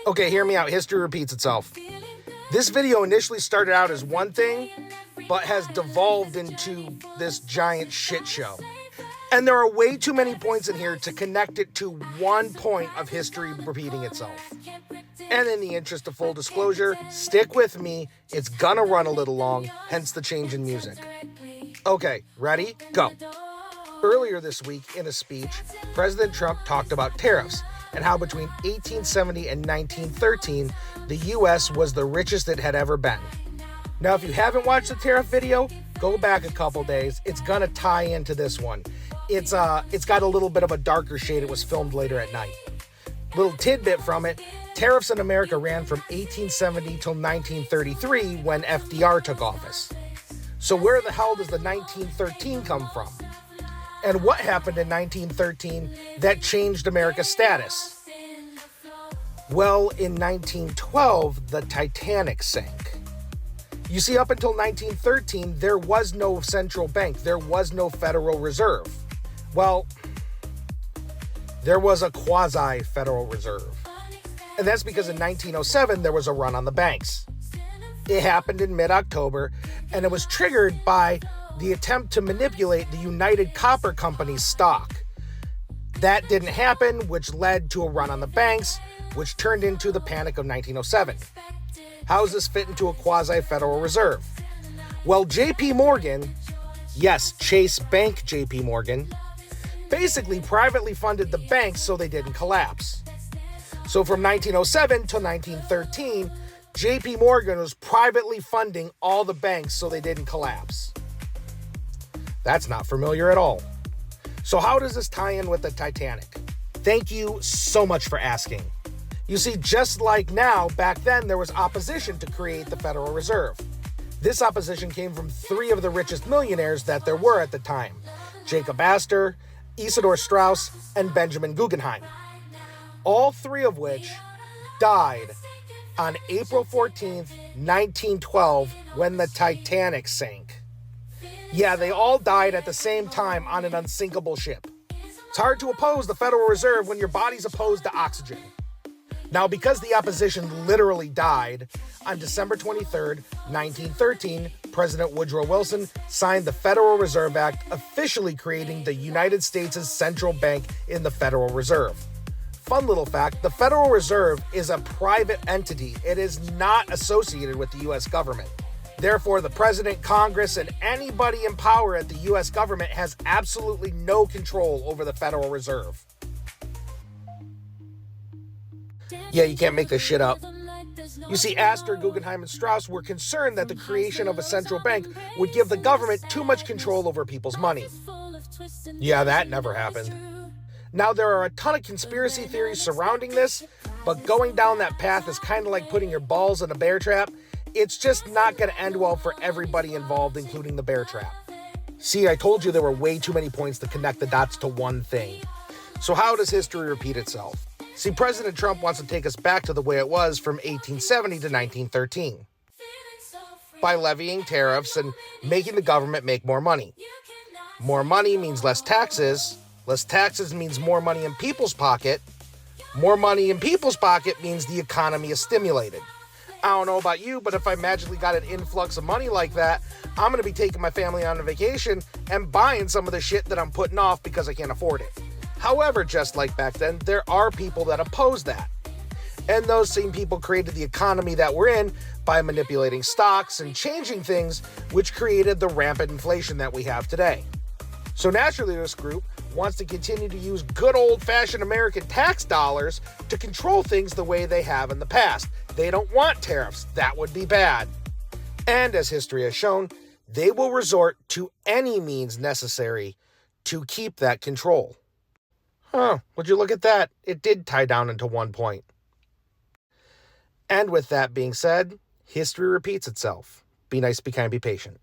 Okay, hear me out. History repeats itself. This video initially started out as one thing, but has devolved into this giant shit show. And there are way too many points in here to connect it to one point of history repeating itself. And in the interest of full disclosure, stick with me. It's gonna run a little long, hence the change in music. Okay, ready? Go. Earlier this week, in a speech, President Trump talked about tariffs and how between 1870 and 1913, the U.S. was the richest it had ever been. Now, if you haven't watched the tariff video, go back a couple days. It's gonna tie into this one. It's got a little bit of a darker shade. It was filmed later at night. Little tidbit from it, tariffs in America ran from 1870 till 1933 when FDR took office. So where the hell does the 1913 come from? And what happened in 1913 that changed America's status? Well, in 1912, the Titanic sank. You see, up until 1913, there was no central bank. There was no Federal Reserve. Well, there was a quasi-Federal Reserve. And that's because in 1907, there was a run on the banks. It happened in mid-October, and it was triggered by the attempt to manipulate the United Copper Company's stock. That didn't happen, which led to a run on the banks, which turned into the Panic of 1907. How does this fit into a quasi-Federal Reserve? Well, J.P. Morgan, yes, Chase Bank J.P. Morgan, basically privately funded the banks so they didn't collapse. So from 1907 to 1913, J.P. Morgan was privately funding all the banks so they didn't collapse. That's not familiar at all. So how does this tie in with the Titanic? Thank you so much for asking. You see, just like now, back then there was opposition to create the Federal Reserve. This opposition came from three of the richest millionaires that there were at the time: Jacob Astor, Isidor Straus, and Benjamin Guggenheim. All three of which died on April 14th, 1912, when the Titanic sank. Yeah, they all died at the same time on an unsinkable ship. It's hard to oppose the Federal Reserve when your body's opposed to oxygen. Now, because the opposition literally died, on December 23rd, 1913, President Woodrow Wilson signed the Federal Reserve Act, officially creating the United States' central bank in the Federal Reserve. Fun little fact, the Federal Reserve is a private entity. It is not associated with the U.S. government. Therefore, the president, Congress, and anybody in power at the U.S. government has absolutely no control over the Federal Reserve. Yeah, you can't make this shit up. You see, Astor, Guggenheim, and Straus were concerned that the creation of a central bank would give the government too much control over people's money. Yeah, that never happened. Now, there are a ton of conspiracy theories surrounding this, but going down that path is kind of like putting your balls in a bear trap. It's just not going to end well for everybody involved, including the bear trap. See, I told you there were way too many points to connect the dots to one thing. So how does history repeat itself? See, President Trump wants to take us back to the way it was from 1870 to 1913 by levying tariffs and making the government make more money. More money means less taxes. Less taxes means more money in people's pocket. More money in people's pocket means the economy is stimulated. I don't know about you, but if I magically got an influx of money like that, I'm going to be taking my family on a vacation and buying some of the shit that I'm putting off because I can't afford it. However, just like back then, there are people that oppose that. And those same people created the economy that we're in by manipulating stocks and changing things, which created the rampant inflation that we have today. So naturally, this group wants to continue to use good old-fashioned American tax dollars to control things the way they have in the past. They don't want tariffs. That would be bad. And as history has shown, they will resort to any means necessary to keep that control. Would you look at that? It did tie down into one point. And with that being said, history repeats itself. Be nice, be kind, be patient.